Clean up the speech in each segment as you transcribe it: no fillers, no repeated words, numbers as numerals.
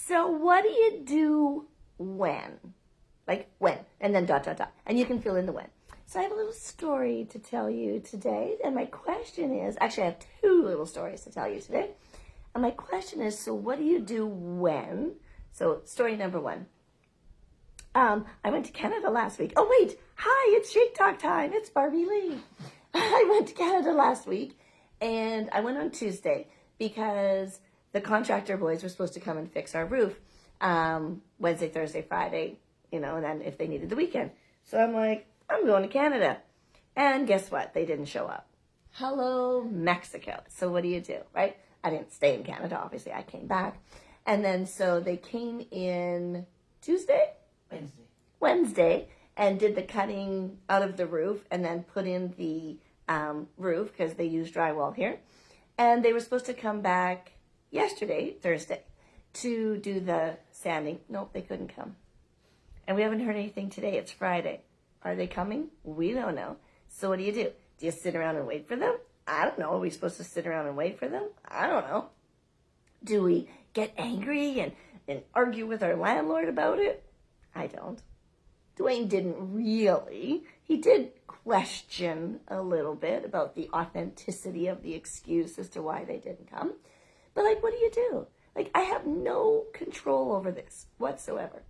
So what do you do when? Like when, and then ... And you can fill in the when. So I have a little story to tell you today. And my question is, actually I have two little stories to tell you today. And my question is, so what do you do when? So story number one. I went to Canada last week. Oh wait, hi, it's Shake Talk time. It's Barbie Lee. I went to Canada last week and I went on Tuesday because the contractor boys were supposed to come and fix our roof Wednesday, Thursday, Friday, and then if they needed the weekend. So I'm like, I'm going to Canada. And guess what? They didn't show up. Hello, Mexico. So what do you do, right? I didn't stay in Canada, obviously. I came back. And then so they came in Wednesday, and did the cutting out of the roof and then put in the roof because they use drywall here. And they were supposed to come back yesterday, Thursday, to do the sanding. Nope, they couldn't come. And we haven't heard anything today. It's Friday. Are they coming? We don't know. So what do? Do you sit around and wait for them? I don't know. Are we supposed to sit around and wait for them? I don't know. Do we get angry and argue with our landlord about it? I don't. Dwayne didn't really. He did question a little bit about the authenticity of the excuse as to why they didn't come. But what do you do? I have no control over this whatsoever.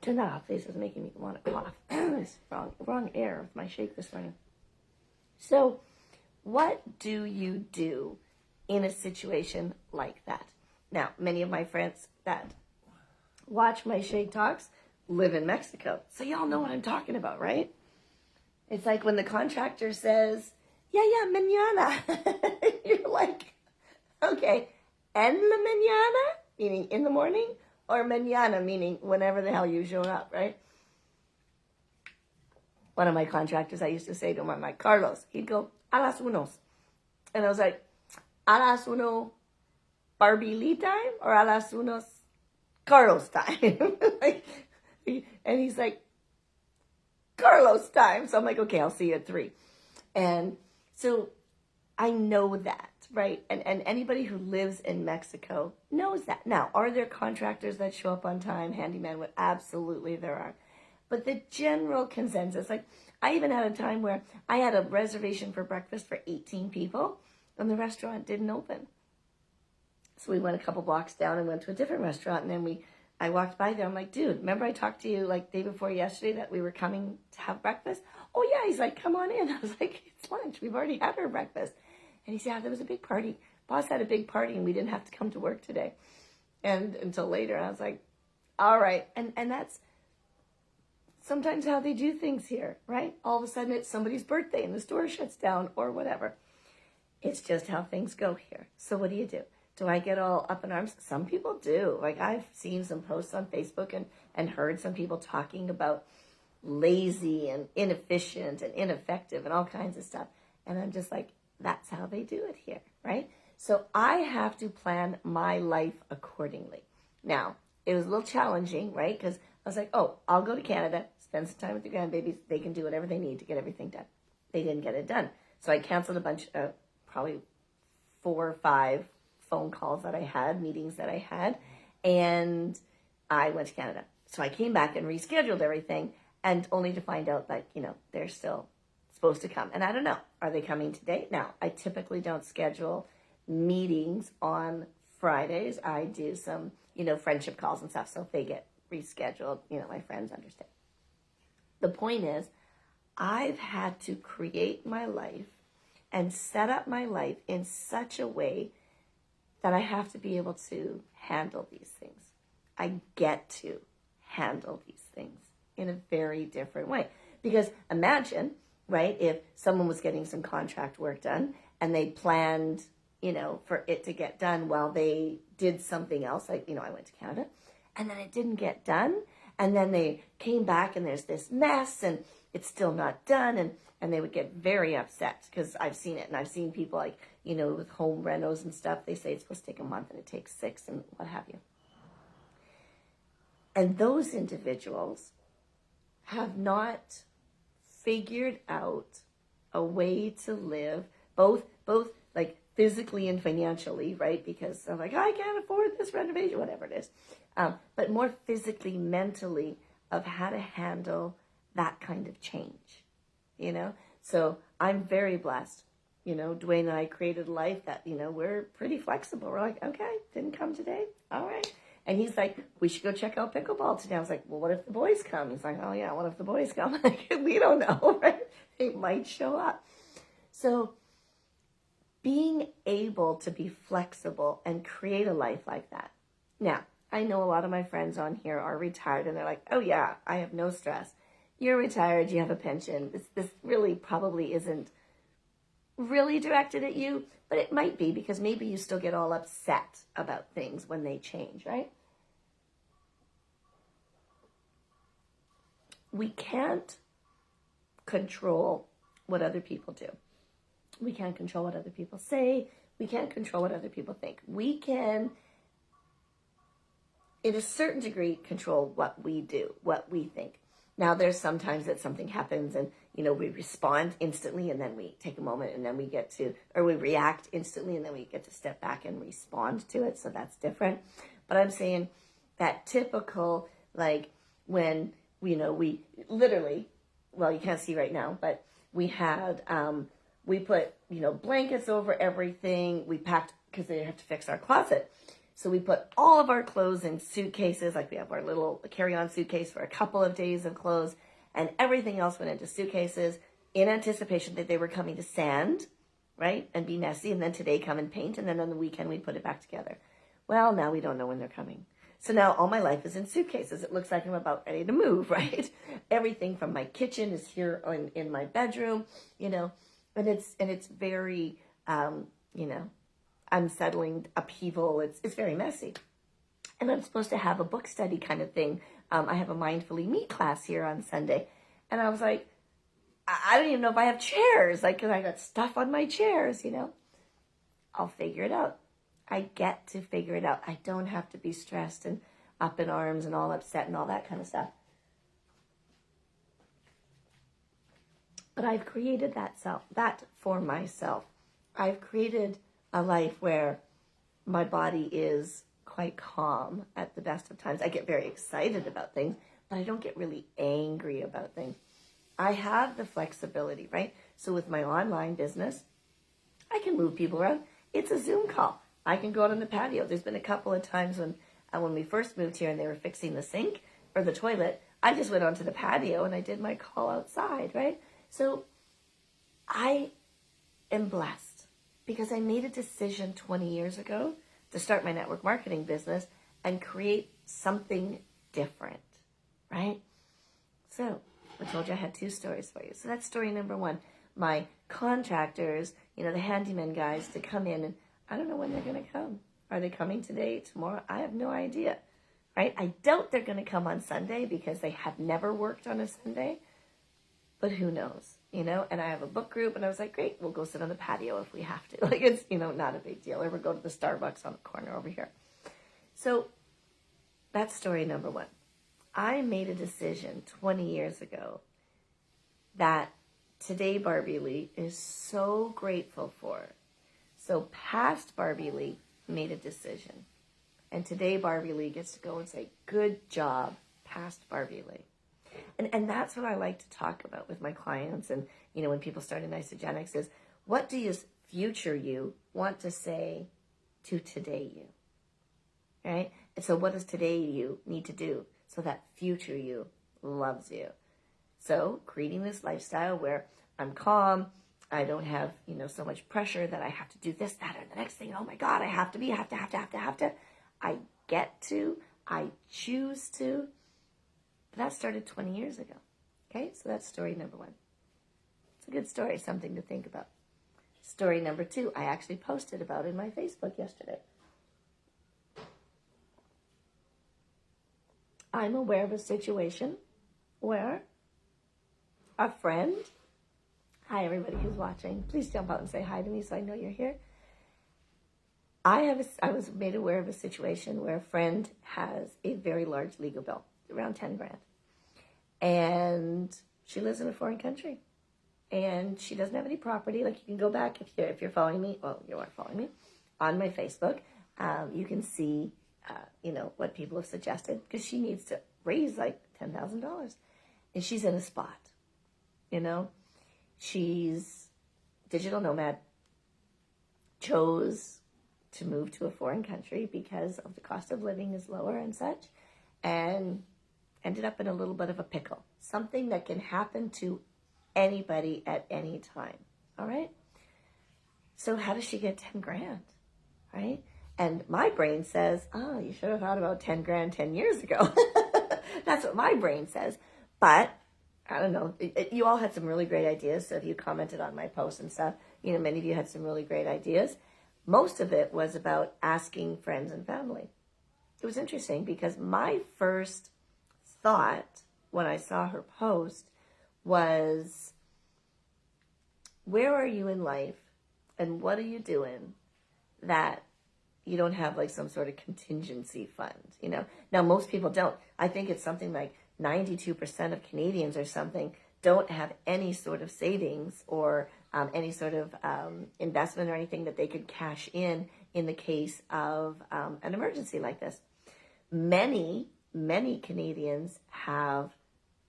Turn that off. This is making me want to cough. It's wrong air with my shake this morning. So, what do you do in a situation like that? Now, many of my friends that watch my Shake Talks live in Mexico. So y'all know what I'm talking about, right? It's like when the contractor says, yeah, mañana. You're like, okay, en la mañana, meaning in the morning, or mañana, meaning whenever the hell you show up, right? One of my contractors, I used to say to him, I'm like, Carlos, he'd go, a las unos. And I was like, a las uno Barbie Lee time, or a las unos Carlos time? And he's like, Carlos time. So I'm like, okay, I'll see you at 3. And so I know that, right? And anybody who lives in Mexico knows that. Now, are there contractors that show up on time? Handyman, absolutely there are. But the general consensus, I even had a time where I had a reservation for breakfast for 18 people and the restaurant didn't open. So we went a couple blocks down and went to a different restaurant, and then I walked by there. I'm like, dude, remember I talked to you day before yesterday that we were coming to have breakfast? Oh yeah. He's like, come on in. I was like, it's lunch. We've already had our breakfast. And he said, yeah, there was a big party. Boss had a big party and we didn't have to come to work today. And until later. And I was like, all right. And that's sometimes how they do things here, right? All of a sudden it's somebody's birthday and the store shuts down or whatever. It's just how things go here. So what do you do? Do I get all up in arms? Some people do. I've seen some posts on Facebook and heard some people talking about lazy and inefficient and ineffective and all kinds of stuff. And I'm just like, that's how they do it here, right? So I have to plan my life accordingly. Now, it was a little challenging, right? Because I was like, oh, I'll go to Canada, spend some time with the grandbabies. They can do whatever they need to get everything done. They didn't get it done. So I canceled a bunch of probably 4 or 5 phone calls that I had, meetings that I had, and I went to Canada. So I came back and rescheduled everything, and only to find out that, they're still supposed to come. And I don't know, are they coming today? Now, I typically don't schedule meetings on Fridays. I do some, friendship calls and stuff, so if they get rescheduled, my friends understand. The point is, I've had to create my life and set up my life in such a way that I have to be able to handle these things. I get to handle these things in a very different way. Because imagine, right, if someone was getting some contract work done and they planned, for it to get done while they did something else, I went to Canada, and then it didn't get done, and then they came back and there's this mess and it's still not done, and they would get very upset because I've seen it, and I've seen people with home renos and stuff, they say it's supposed to take a month and it takes 6 and what have you. And those individuals have not figured out a way to live both physically and financially, right? Because I'm like, I can't afford this renovation, whatever it is. But more physically, mentally, of how to handle that kind of change, you know? So I'm very blessed. You know, Dwayne and I created a life that, you know, we're pretty flexible. We're like, okay, didn't come today. All right. And he's like, we should go check out pickleball today. I was like, well, what if the boys come? He's like, oh yeah, what if the boys come? Like, we don't know, right? They might show up. So being able to be flexible and create a life like that. Now, I know a lot of my friends on here are retired and they're like, oh yeah, I have no stress. You're retired, you have a pension. This really probably isn't really directed at you, but it might be because maybe you still get all upset about things when they change, right? We can't control what other people do. We can't control what other people say. We can't control what other people think. We can, in a certain degree, control what we do, what we think. Now, there's sometimes that something happens and, you know, we respond instantly and then we take a moment and then we get to, or we react instantly and then we get to step back and respond to it. So that's different. But I'm saying that typical, like when, you know, we literally, well, you can't see right now, but we had, we put, you know, blankets over everything. We packed, because they have to fix our closet. So we put all of our clothes in suitcases, like we have our little carry-on suitcase for a couple of days of clothes, and everything else went into suitcases in anticipation that they were coming to sand, right, and be messy, and then today come and paint, and then on the weekend we put it back together. Well, now we don't know when they're coming. So now all my life is in suitcases. It looks like I'm about ready to move, right? Everything from my kitchen is here in my bedroom, you know, and it's very, you know, unsettling upheaval. It's very messy. And I'm supposed to have a book study kind of thing. I have a Mindfully Me class here on Sunday. And I was like, I don't even know if I have chairs, like, because I got stuff on my chairs, you know. I'll figure it out. I get to figure it out. I don't have to be stressed and up in arms and all upset and all that kind of stuff. But I've created that for myself. I've created a life where my body is quite calm at the best of times. I get very excited about things, but I don't get really angry about things. I have the flexibility, right? So with my online business, I can move people around. It's a Zoom call. I can go out on the patio. There's been a couple of times when we first moved here and they were fixing the sink or the toilet, I just went onto the patio and I did my call outside, right? So I am blessed because I made a decision 20 years ago to start my network marketing business and create something different, right? So I told you I had two stories for you. So that's story number one. My contractors, you know, the handyman guys to come in, and I don't know when they're going to come. Are they coming today, tomorrow? I have no idea, right? I doubt they're going to come on Sunday because they have never worked on a Sunday, but who knows, you know? And I have a book group, and I was like, great, we'll go sit on the patio if we have to. Like, it's, you know, not a big deal. Or we'll go to the Starbucks on the corner over here. So that's story number one. I made a decision 20 years ago that today Barbie Lee is so grateful for. So past Barbie Lee made a decision. And today Barbie Lee gets to go and say, good job, past Barbie Lee. And that's what I like to talk about with my clients. And, you know, when people start in Isogenics is, what do you, future you, want to say to today you? Right? And so what does today you need to do so that future you loves you? So creating this lifestyle where I'm calm, I don't have, you know, so much pressure that I have to do this, that, or the next thing. Oh my God, I have to be, have to. I get to, I choose to. But that started 20 years ago. Okay, so that's story number one. It's a good story, something to think about. Story number two, I actually posted about in my Facebook yesterday. I'm aware of a situation where a friend, hi everybody who's watching, please jump out and say hi to me so I know you're here. I was made aware of a situation where a friend has a very large legal bill, around 10 grand. And she lives in a foreign country. and she doesn't have any property. Like, you can go back if you're following me. Well, you are following me on my Facebook. You can see, what people have suggested, because she needs to raise like $10,000, and she's in a spot. She's digital nomad, chose to move to a foreign country because of the cost of living is lower and such, and ended up in a little bit of a pickle. Something that can happen to anybody at any time. All right. So how does she get 10 grand? Right. And my brain says, oh, you should have thought about 10 grand 10 years ago. That's what my brain says. But I don't know. You all had some really great ideas. So if you commented on my posts and stuff, many of you had some really great ideas. Most of it was about asking friends and family. It was interesting because my first thought when I saw her post was, where are you in life and what are you doing that you don't have like some sort of contingency fund? Now most people don't. I think it's something like 92% of Canadians or something don't have any sort of savings or any sort of investment or anything that they could cash in the case of an emergency like this. Many Canadians have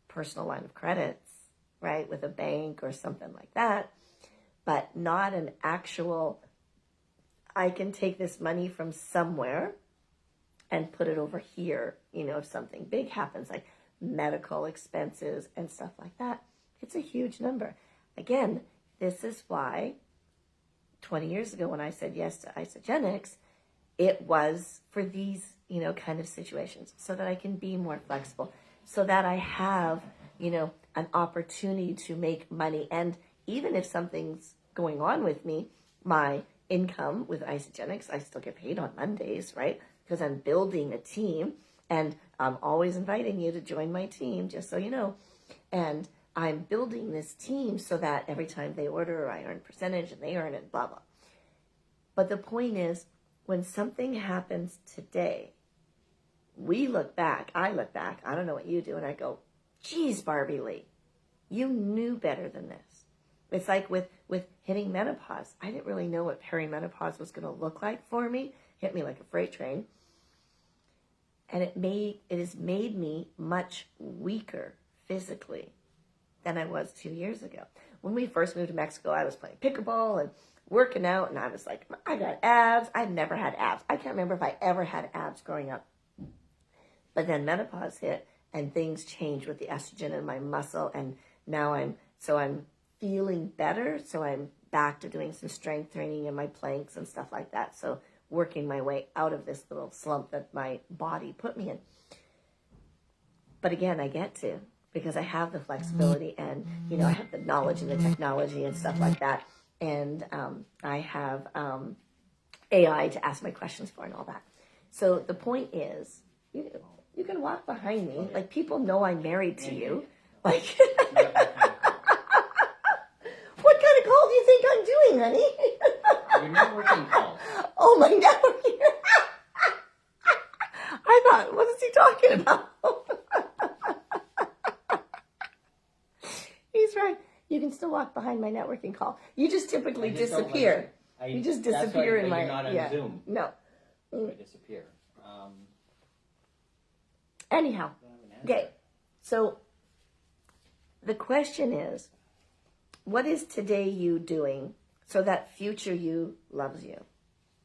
personal line of credits, right, with a bank or something like that, but not an actual, I can take this money from somewhere and put it over here, if something big happens, like medical expenses and stuff like that. It's a huge number. Again, this is why 20 years ago when I said yes to Isagenix, it was for these, kind of situations, so that I can be more flexible, so that I have, an opportunity to make money. And even if something's going on with me, my income with Isagenix, I still get paid on Mondays, right? Because I'm building a team, and I'm always inviting you to join my team, just so you know. And I'm building this team so that every time they order, I earn percentage and they earn it, blah, blah. But the point is, when something happens today, I look back, I don't know what you do, and I go, geez, Barbie Lee, you knew better than this. It's like with hitting menopause. I didn't really know what perimenopause was going to look like for me. Hit me like a freight train. And it has made me much weaker physically than I was 2 years ago. When we first moved to Mexico, I was playing pickleball and working out, and I was like, I got abs. I never had abs. I can't remember if I ever had abs growing up. But then menopause hit, and things changed with the estrogen in my muscle, and now I'm feeling better, so I'm back to doing some strength training in my planks and stuff like that. So working my way out of this little slump that my body put me in. But again, I get to, because I have the flexibility, and I have the knowledge and the technology and stuff like that, and I have AI to ask my questions for and all that. So the point is, you can walk behind me, like people know I'm married to you. Like, what kind of call do you think I'm doing, honey? Your networking calls. Oh, my networking. I thought, what is he talking about? He's right. You can still walk behind my networking call. You just typically disappear. You just disappear in my. You're not on Zoom. No. I disappear. Anyhow, okay. So the question is, what is today you doing so that future you loves you?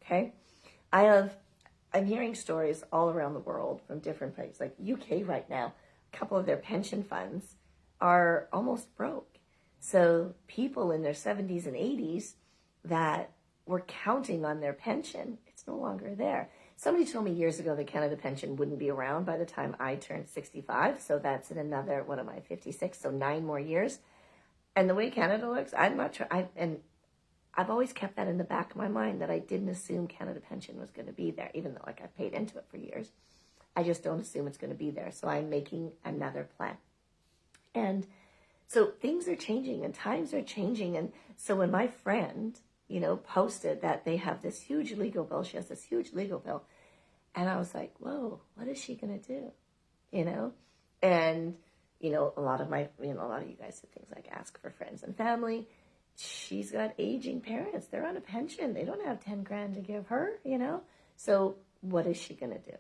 Okay. I'm hearing stories all around the world from different places, like UK right now. A couple of their pension funds are almost broke. So people in their 70s and 80s that were counting on their pension, it's no longer there. Somebody told me years ago that Canada Pension wouldn't be around by the time I turned 65. So that's in another, 56? So 9 more years. And the way Canada looks, I'm not sure. I've always kept that in the back of my mind, that I didn't assume Canada Pension was going to be there, even though I paid into it for years. I just don't assume it's going to be there. So I'm making another plan. And so things are changing and times are changing. And so when my friend, posted that they have this huge legal bill, she has this huge legal bill. And I was like, whoa, what is she going to do? And you know, a lot of you guys said things like ask for friends and family. She's got aging parents. They're on a pension. They don't have 10 grand to give her, you know? So what is she going to do?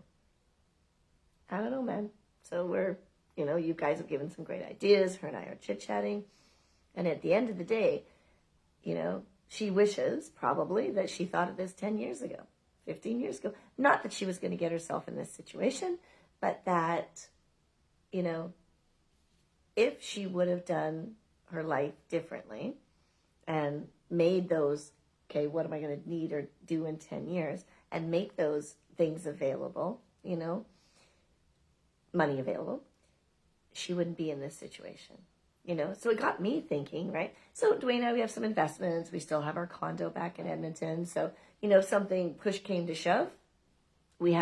I don't know, man. So we're, you know, you guys have given some great ideas. Her and I are chit-chatting. And at the end of the day, you know, she wishes probably that she thought of this 10 years ago, 15 years ago. Not that she was going to get herself in this situation, but that, you know, if she would have done her life differently and made those, okay, what am I going to need or do in 10 years, and make those things available, you know, money available, she wouldn't be in this situation, you know? So it got me thinking, right? So Dwayne and I, we have some investments. We still have our condo back in Edmonton. So, you know, if something push came to shove, we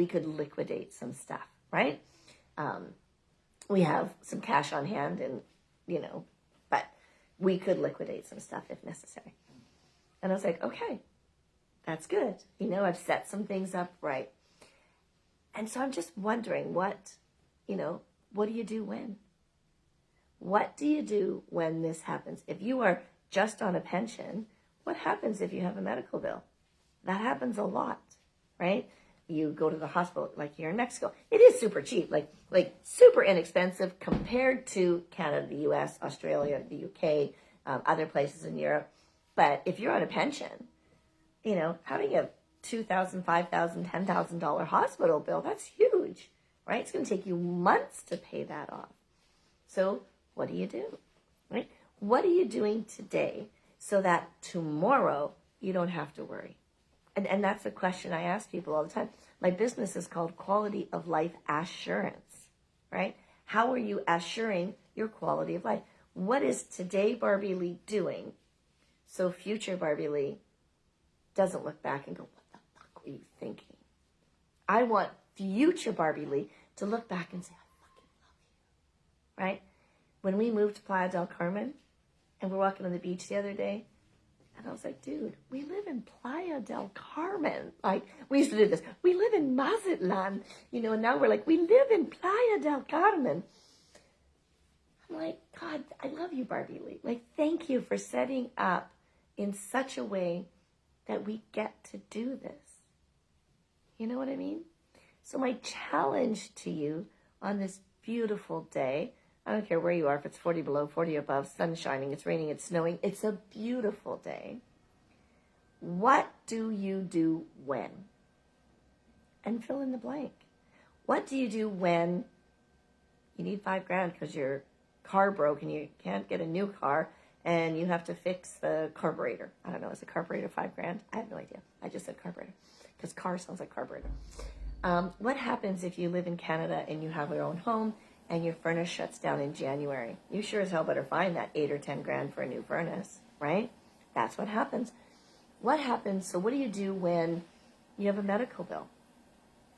could liquidate some stuff, right? We have some cash on hand and, you know, but we could liquidate some stuff if necessary. And I was like, okay, that's good. You know, I've set some things up right. And so I'm just wondering what do you do when? What do you do when this happens? If you are just on a pension, what happens if you have a medical bill? That happens a lot, right? You go to the hospital, like here in Mexico. It is super cheap, like super inexpensive compared to Canada, the US, Australia, the UK, other places in Europe. But if you're on a pension, you know, having a $2,000, $5,000, $10,000 hospital bill, that's huge, right? It's going to take you months to pay that off. So what do you do, right? What are you doing today so that tomorrow you don't have to worry? And that's a question I ask people all the time. My business is called Quality of Life Assurance, right? How are you assuring your quality of life? What is today Barbie Lee doing so future Barbie Lee doesn't look back and go, what the fuck were you thinking? I want future Barbie Lee to look back and say, I fucking love you, right? When we moved to Playa del Carmen and we're walking on the beach the other day, and I was like, dude, we live in Playa del Carmen. Like, we used to do this. We live in Mazatlan, you know, and now we're like, we live in Playa del Carmen. I'm like, God, I love you, Barbie Lee. Like, thank you for setting up in such a way that we get to do this. You know what I mean? So my challenge to you on this beautiful day, I don't care where you are, if it's 40 below, 40 above, sun shining, it's raining, it's snowing, it's a beautiful day. What do you do when? And fill in the blank. What do you do when you need $5,000 because your car broke and you can't get a new car and you have to fix the carburetor? I don't know, is the carburetor $5,000? I have no idea. I just said carburetor because car sounds like carburetor. What happens if you live in Canada and you have your own home and your furnace shuts down in January? You sure as hell better find that $8,000 or $10,000 for a new furnace, right? That's what happens. What happens? So what do you do when you have a medical bill?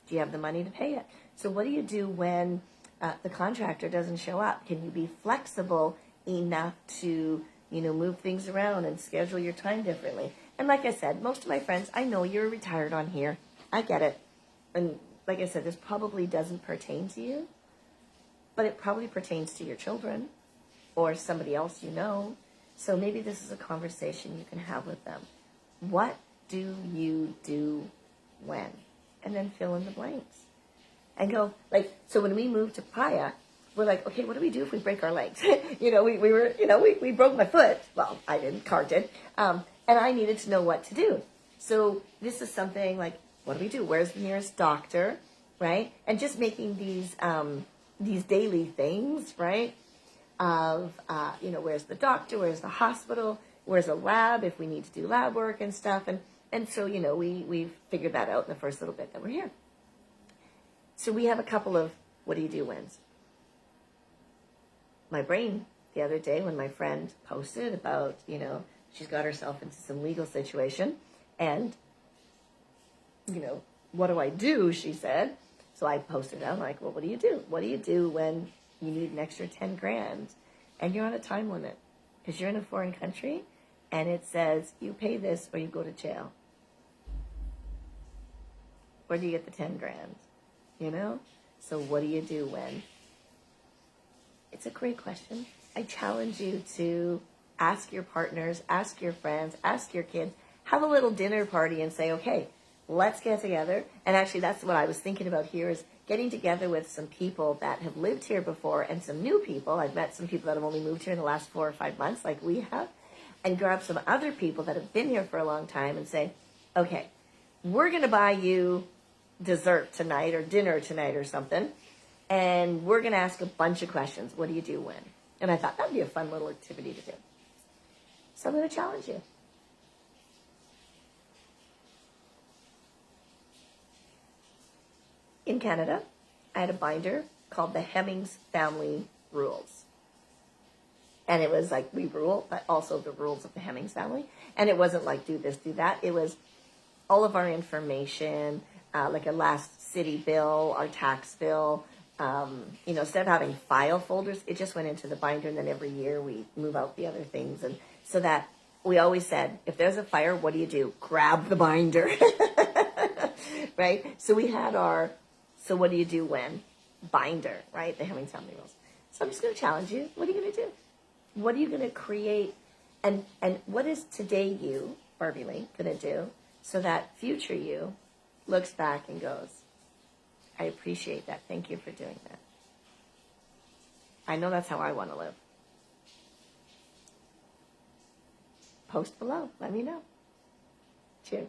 Do you have the money to pay it? So what do you do when the contractor doesn't show up? Can you be flexible enough to, you know, move things around and schedule your time differently? And like I said, most of my friends, I know you're retired on here. I get it. And like I said, this probably doesn't pertain to you, but it probably pertains to your children or somebody else you know. So maybe this is a conversation you can have with them. What do you do when? And then fill in the blanks. And go, like, so when we moved to Playa, we're like, okay, what do we do if we break our legs? You know, we broke my foot. Well, I didn't, Car did. And I needed to know what to do. So this is something like, what do we do? Where's the nearest doctor, right? And just making these daily things, right? Of, you know, where's the doctor? Where's the hospital? Where's a lab if we need to do lab work and stuff? And so, you know, we've figured that out in the first little bit that we're here. So we have a couple of what do you do whens. My brain the other day when my friend posted about, you know, she's got herself into some legal situation and, you know, what do I do? She said. So I posted out, I'm like, well, what do you do? What do you do when you need an extra $10,000 and you're on a time limit because you're in a foreign country and it says you pay this or you go to jail? Where do you get the $10,000? You know? So what do you do when? It's a great question. I challenge you to ask your partners, ask your friends, ask your kids, have a little dinner party and say, okay, let's get together. And actually, that's what I was thinking about here is getting together with some people that have lived here before and some new people. I've met some people that have only moved here in the last 4 or 5 months, like we have, and grab some other people that have been here for a long time and say, okay, we're going to buy you dessert tonight or dinner tonight or something. And we're going to ask a bunch of questions. What do you do when? And I thought that'd be a fun little activity to do. So I'm going to challenge you. In Canada, I had a binder called the Hemmings Family Rules. And it was like we rule, but also the rules of the Hemmings family. And it wasn't like do this, do that. It was all of our information, like a last city bill, our tax bill. Instead of having file folders, it just went into the binder, and then every year we move out the other things. And so that we always said, if there's a fire, what do? Grab the binder, right? So we had our, so what do you do when? Binder, right? The Hemmings Family Rules. So I'm just going to challenge you. What are you going to do? What are you going to create? And what is today you, Barbie Lee, going to do so that future you looks back and goes, I appreciate that. Thank you for doing that. I know that's how I want to live. Post below. Let me know. Cheers.